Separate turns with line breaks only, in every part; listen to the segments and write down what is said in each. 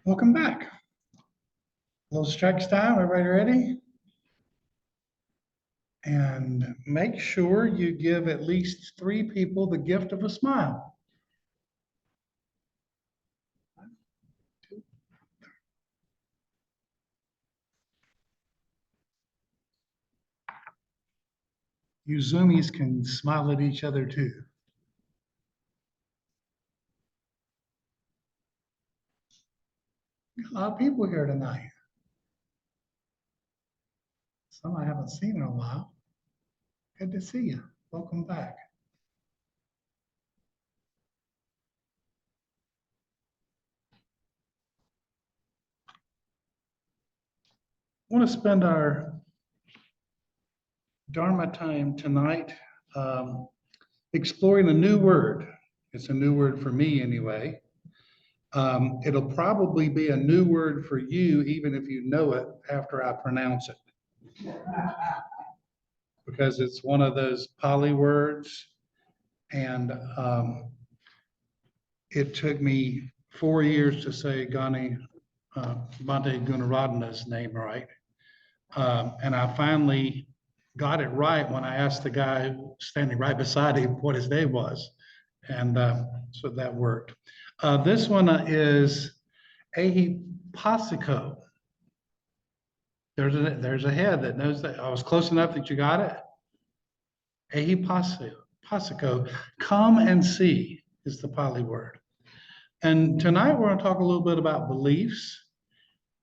Welcome back. A little stretch time. Everybody ready? And make sure you give at least 3 people the gift of a smile. You Zoomies can smile at each other too. A lot of people here tonight. Some I haven't seen in a while. Good to see you. Welcome back. I want to spend our Dharma time tonight exploring a new word. It's a new word for me anyway. It'll probably be a new word for you, even if you know it after I pronounce it. Because it's one of those Pali words. And it took me 4 years to say Bhante Gunaradana's name right. And I finally got it right when I asked the guy standing right beside him what his name was. And so that worked. This one is Ehipasseko. There's a head that knows that. I was close enough that you got it. Ehipasseko, come and see is the Pali word. And tonight we're going to talk a little bit about beliefs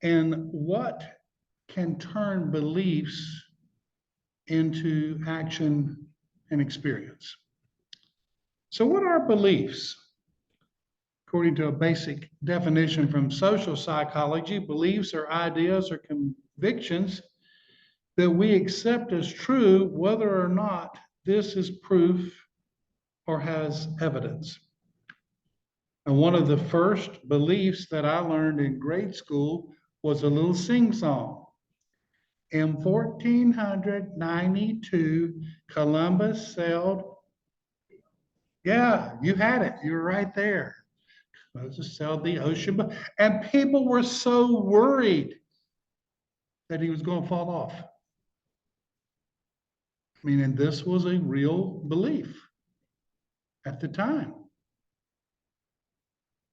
and what can turn beliefs into action and experience. So what are beliefs? According to a basic definition from social psychology, beliefs are ideas or convictions that we accept as true, whether or not this is proof or has evidence. And one of the first beliefs that I learned in grade school was a little sing-song. In 1492, Columbus sailed. Yeah, you had it. You were right there. Moses sailed the ocean, and people were so worried that he was going to fall off. I mean, and this was a real belief at the time.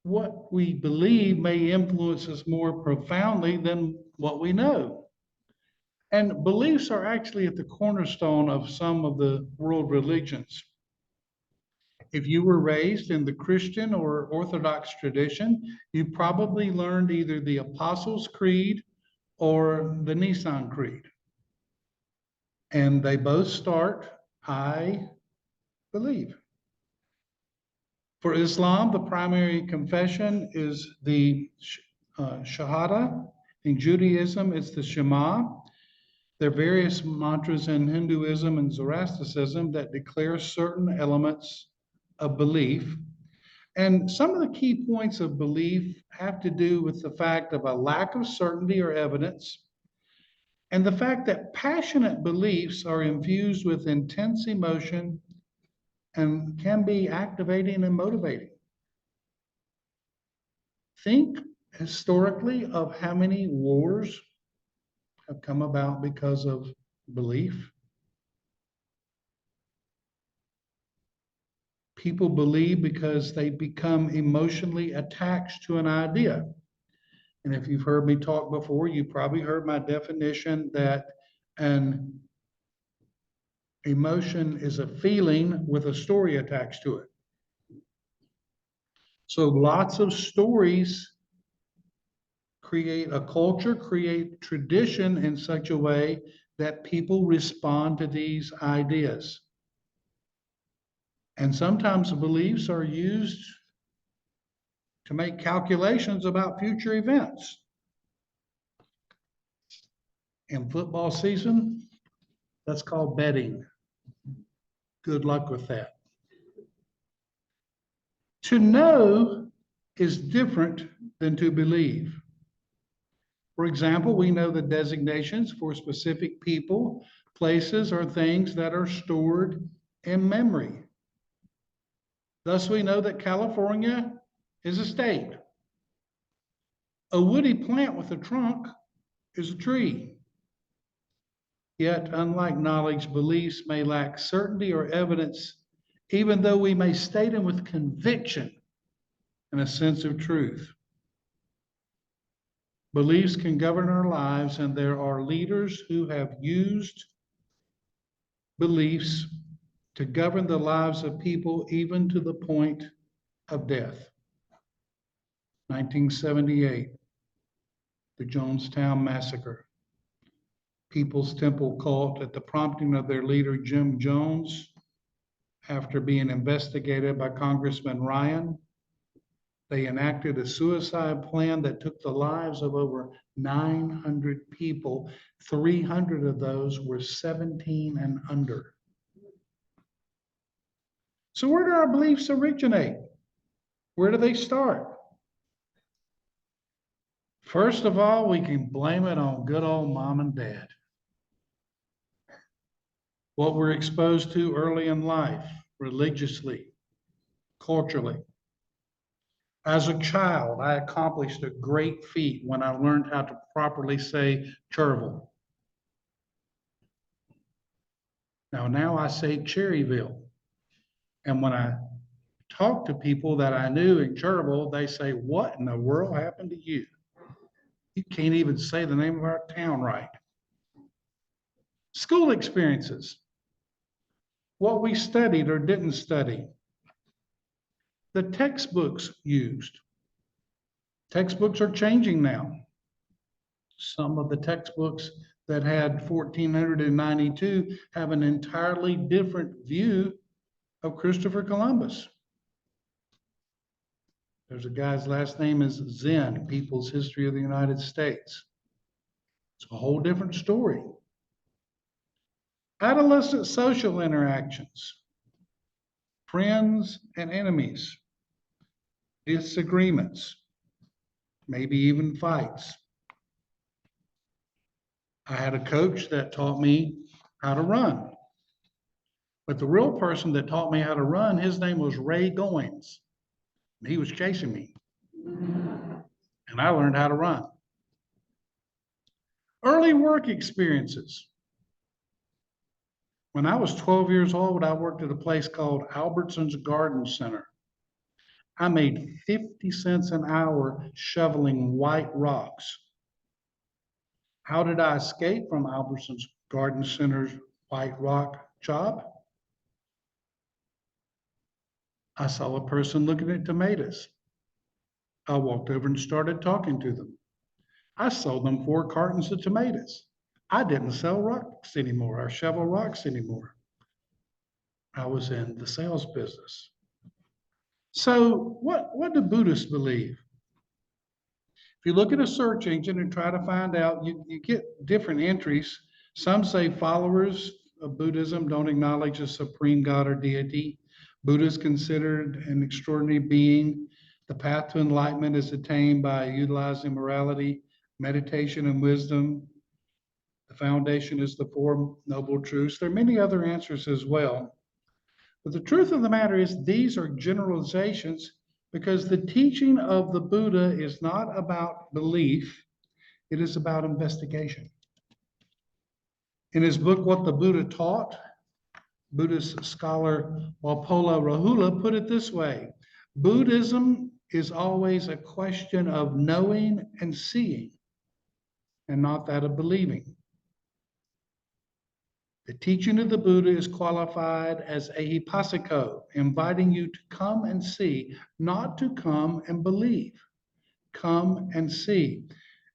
What we believe may influence us more profoundly than what we know. And beliefs are actually at the cornerstone of some of the world religions. If you were raised in the Christian or Orthodox tradition, you probably learned either the Apostles' Creed or the Nicene Creed. And they both start, I believe. For Islam, the primary confession is the Shahada. In Judaism, it's the Shema. There are various mantras in Hinduism and Zoroastrianism that declare certain elements of belief. And some of the key points of belief have to do with the fact of a lack of certainty or evidence, and the fact that passionate beliefs are infused with intense emotion and can be activating and motivating. Think historically of how many wars have come about because of belief. People believe because they become emotionally attached to an idea. And if you've heard me talk before, you probably heard my definition that an emotion is a feeling with a story attached to it. So lots of stories create a culture, create tradition in such a way that people respond to these ideas. And sometimes beliefs are used to make calculations about future events. In football season, that's called betting. Good luck with that. To know is different than to believe. For example, we know the designations for specific people, places, or things that are stored in memory. Thus, we know that California is a state. A woody plant with a trunk is a tree. Yet, unlike knowledge, beliefs may lack certainty or evidence, even though we may state them with conviction and a sense of truth. Beliefs can govern our lives, and there are leaders who have used beliefs to govern the lives of people even to the point of death. 1978, the Jonestown Massacre. People's Temple cult, at the prompting of their leader, Jim Jones, after being investigated by Congressman Ryan, they enacted a suicide plan that took the lives of over 900 people. 300 of those were 17 and under. So where do our beliefs originate? Where do they start? First of all, we can blame it on good old mom and dad. What we're exposed to early in life, religiously, culturally. As a child, I accomplished a great feat when I learned how to properly say Cherville. Now I say Cherryville. And when I talk to people that I knew in Cherville, they say, "What in the world happened to you? You can't even say the name of our town right." School experiences. What we studied or didn't study. The textbooks used. Textbooks are changing now. Some of the textbooks that had 1492 have an entirely different view of Christopher Columbus. There's a guy's last name is Zen, People's History of the United States. It's a whole different story. Adolescent social interactions, friends and enemies, disagreements, maybe even fights. I had a coach that taught me how to run. But the real person that taught me how to run, his name was Ray Goins. He was chasing me. And I learned how to run. Early work experiences. When I was 12 years old, I worked at a place called Albertson's Garden Center. I made 50 cents an hour shoveling white rocks. How did I escape from Albertson's Garden Center's white rock job? I saw a person looking at tomatoes. I walked over and started talking to them. I sold them 4 cartons of tomatoes. I didn't sell rocks anymore or shovel rocks anymore. I was in the sales business. So what do Buddhists believe? If you look at a search engine and try to find out, you get different entries. Some say followers of Buddhism don't acknowledge a supreme God or deity. Buddha is considered an extraordinary being. The path to enlightenment is attained by utilizing morality, meditation, and wisdom. The foundation is the Four Noble Truths. There are many other answers as well. But the truth of the matter is these are generalizations because the teaching of the Buddha is not about belief, it is about investigation. In his book, What the Buddha Taught, Buddhist scholar Walpola Rahula put it this way: Buddhism is always a question of knowing and seeing, and not that of believing. The teaching of the Buddha is qualified as Ehipasseko, inviting you to come and see, not to come and believe. Come and see.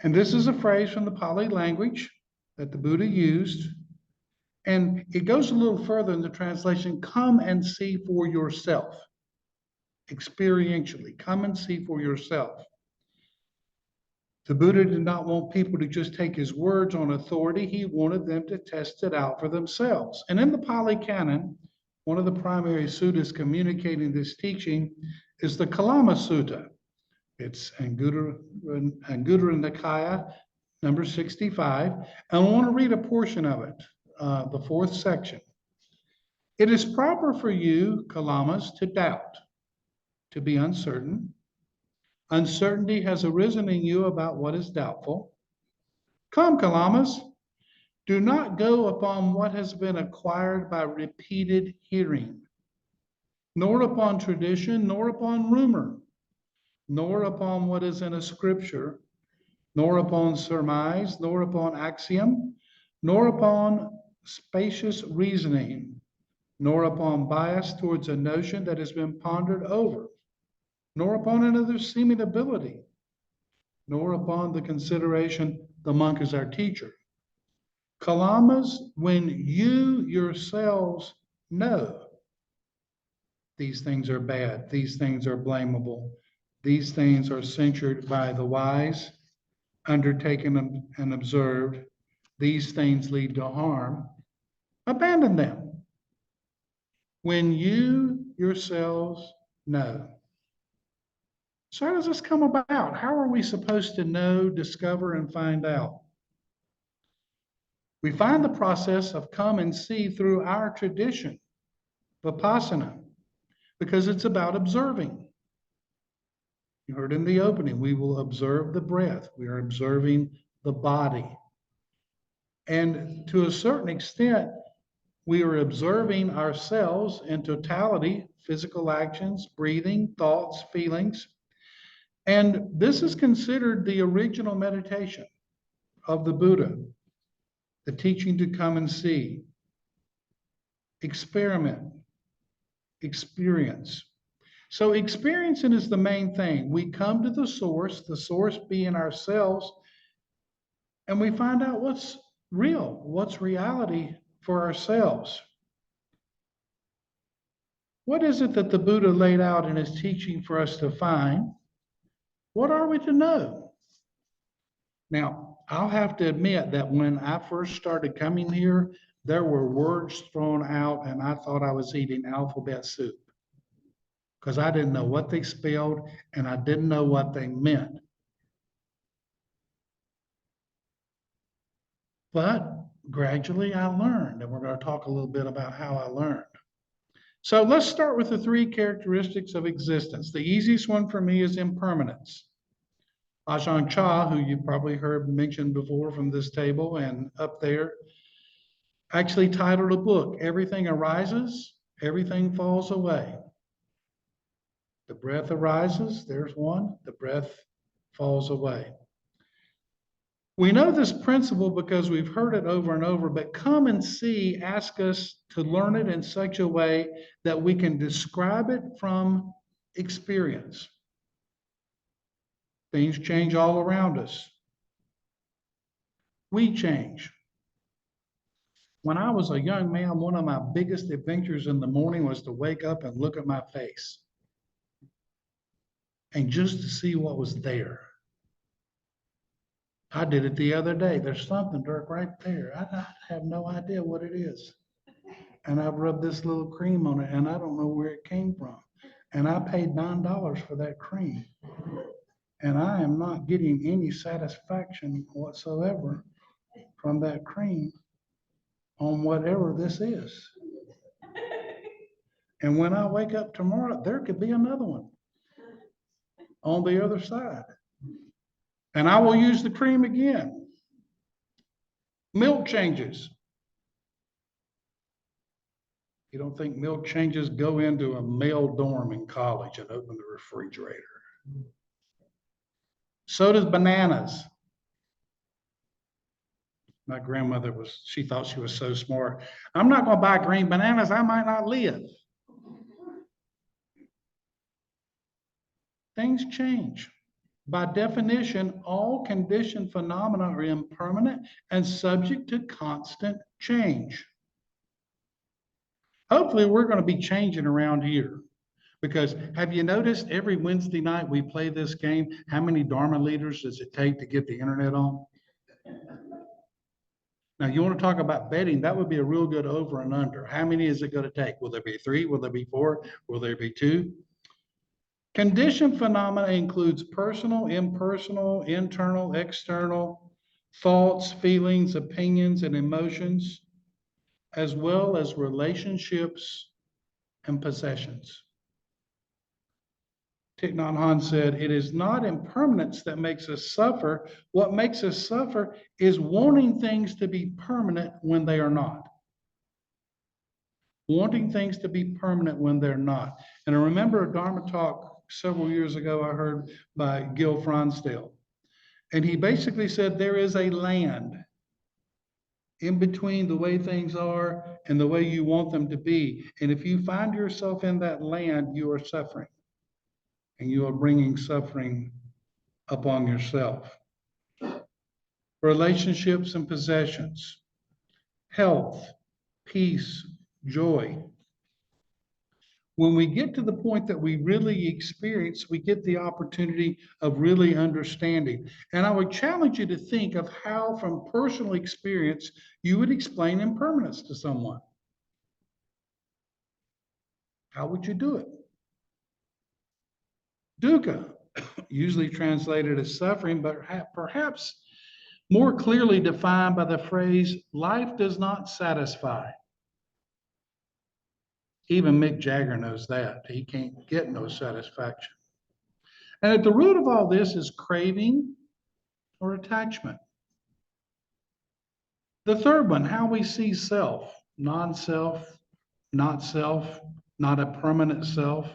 And this is a phrase from the Pali language that the Buddha used. And it goes a little further in the translation, come and see for yourself. Experientially, come and see for yourself. The Buddha did not want people to just take his words on authority. He wanted them to test it out for themselves. And in the Pali Canon, one of the primary suttas communicating this teaching is the Kalama Sutta. It's Anguttara Nikaya, number 65. And I want to read a portion of it, the 4th section. It is proper for you, Kalamas, to doubt, to be uncertain, Uncertainty has arisen in you about what is doubtful. Come, Kalamas, do not go upon what has been acquired by repeated hearing, nor upon tradition, nor upon rumor, nor upon what is in a scripture, nor upon surmise, nor upon axiom, nor upon spacious reasoning, nor upon bias towards a notion that has been pondered over, nor upon another seeming ability, nor upon the consideration the monk is our teacher. Kalamas, when you yourselves know these things are bad, these things are blamable, these things are censured by the wise, undertaken and observed, these things lead to harm, abandon them. When you yourselves know. So how does this come about? How are we supposed to know, discover, and find out? We find the process of come and see through our tradition, Vipassana, because it's about observing. You heard in the opening, we will observe the breath. We are observing the body. And to a certain extent, we are observing ourselves in totality, physical actions, breathing, thoughts, feelings. And this is considered the original meditation of the Buddha, the teaching to come and see, experiment, experience. So experiencing is the main thing. We come to the source being ourselves, and we find out what's real, what's reality for ourselves. What is it that the Buddha laid out in his teaching for us to find? What are we to know? Now, I'll have to admit that when I first started coming here, there were words thrown out, and I thought I was eating alphabet soup because I didn't know what they spelled and I didn't know what they meant. But gradually I learned, and we're going to talk a little bit about how I learned. So let's start with the three characteristics of existence. The easiest one for me is impermanence. Ajahn Chah, who you've probably heard mentioned before from this table and up there, actually titled a book, Everything Arises, Everything Falls Away. The breath arises, there's one, the breath falls away. We know this principle because we've heard it over and over, but come and see asks us to learn it in such a way that we can describe it from experience. Things change all around us. We change. When I was a young man, one of my biggest adventures in the morning was to wake up and look at my face and just to see what was there. I did it the other day. There's something, Dirk, right there. I have no idea what it is. And I've rubbed this little cream on it, and I don't know where it came from. And I paid $9 for that cream. And I am not getting any satisfaction whatsoever from that cream on whatever this is. And when I wake up tomorrow, there could be another one on the other side. And I will use the cream again. Milk changes. You don't think milk changes? Go into a male dorm in college and open the refrigerator. So does bananas. My grandmother she thought she was so smart. I'm not going to buy green bananas. I might not live. Things change. By definition, all conditioned phenomena are impermanent and subject to constant change. Hopefully, we're going to be changing around here. Because have you noticed every Wednesday night we play this game, how many Dharma leaders does it take to get the internet on? Now, you want to talk about betting, that would be a real good over and under. How many is it going to take? Will there be 3? Will there be 4? Will there be 2? Conditioned phenomena includes personal, impersonal, internal, external, thoughts, feelings, opinions, and emotions, as well as relationships and possessions. Thich Nhat Hanh said, it is not impermanence that makes us suffer. What makes us suffer is wanting things to be permanent when they are not. Wanting things to be permanent when they're not. And I remember a Dharma talk several years ago I heard by Gil Fronsdale. And he basically said there is a land in between the way things are and the way you want them to be. And if you find yourself in that land, you are suffering. And you are bringing suffering upon yourself. Relationships and possessions, health, peace, joy. When we get to the point that we really experience, we get the opportunity of really understanding. And I would challenge you to think of how, from personal experience, you would explain impermanence to someone. How would you do it? Dukkha, usually translated as suffering, but perhaps more clearly defined by the phrase, life does not satisfy. Even Mick Jagger knows that. He can't get no satisfaction. And at the root of all this is craving or attachment. The third one, how we see self, non-self, not a permanent self.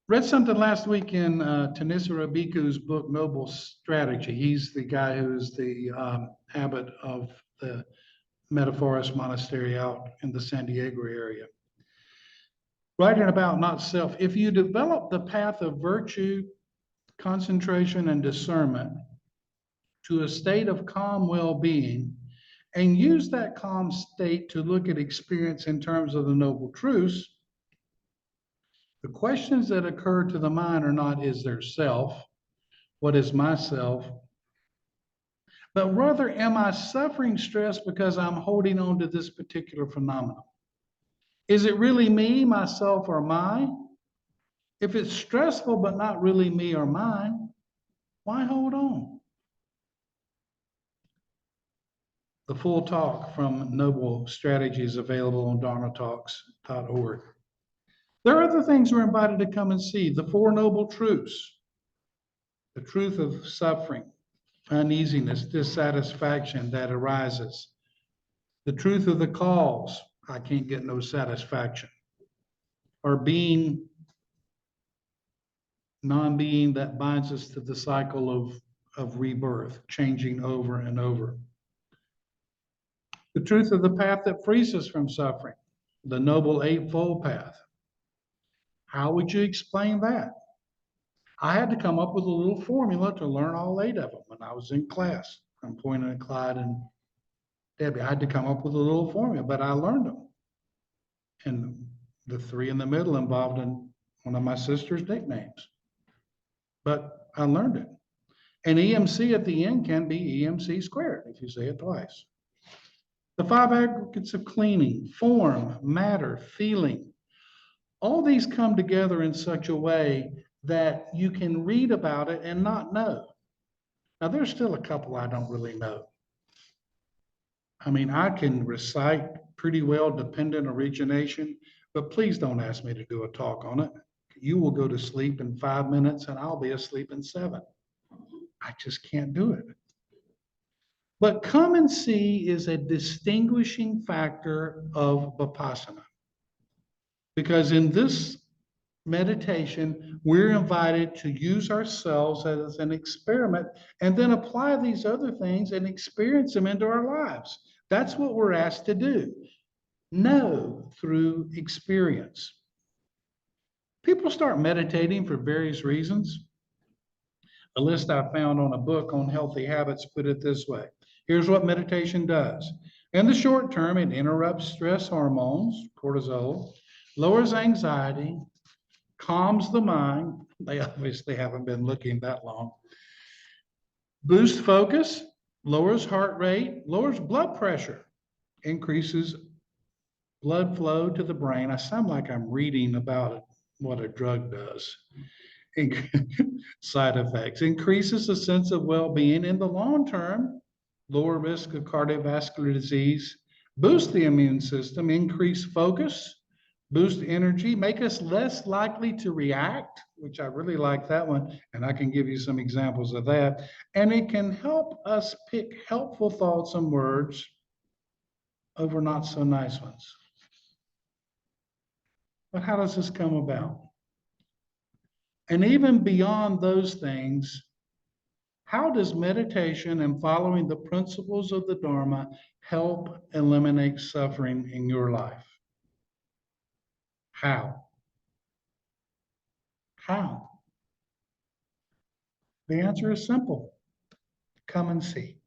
Read something last week in Thanissaro Bhikkhu's book, Noble Strategy. He's the guy who's the abbot of the Metaforest Monastery out in the San Diego area. Writing about not self, if you develop the path of virtue, concentration, and discernment to a state of calm well-being, and use that calm state to look at experience in terms of the noble truths, the questions that occur to the mind are not, is there self? What is myself? But rather, am I suffering stress because I'm holding on to this particular phenomenon? Is it really me, myself, or mine? If it's stressful but not really me or mine, why hold on? The full talk from Noble Strategy is available on dharmatalks.org. There are other things we're invited to come and see. The Four Noble Truths, the truth of suffering, uneasiness, dissatisfaction that arises, the truth of the cause, I can't get no satisfaction, or being, non-being that binds us to the cycle of rebirth, changing over and over. The truth of the path that frees us from suffering, the Noble Eightfold Path. How would you explain that? I had to come up with a little formula to learn all 8 of them when I was in class. I'm pointing at Clyde and Debbie. I had to come up with a little formula, but I learned them. And the 3 in the middle involved in one of my sister's nicknames. But I learned it. And EMC at the end can be EMC squared if you say it twice. The 5 aggregates of cleaning, form, matter, feeling. All these come together in such a way that you can read about it and not know. Now, there's still a couple I don't really know. I mean, I can recite pretty well dependent origination, but please don't ask me to do a talk on it. You will go to sleep in 5 minutes and I'll be asleep in 7. I just can't do it. But come and see is a distinguishing factor of Vipassana. Because in this meditation, we're invited to use ourselves as an experiment and then apply these other things and experience them into our lives. That's what we're asked to do. Know through experience. People start meditating for various reasons. A list I found on a book on healthy habits put it this way. Here's what meditation does. In the short term, it interrupts stress hormones, cortisol, lowers anxiety, calms the mind. They obviously haven't been looking that long. Boosts focus, lowers heart rate, lowers blood pressure, increases blood flow to the brain. I sound like I'm reading about what a drug does. Side effects, increases the sense of well-being in the long term, lower risk of cardiovascular disease, boost the immune system, increase focus, boost energy, make us less likely to react, which I really like that one, and I can give you some examples of that. And it can help us pick helpful thoughts and words over not so nice ones. But how does this come about? And even beyond those things, how does meditation and following the principles of the Dharma help eliminate suffering in your life? How? How? The answer is simple. Come and see.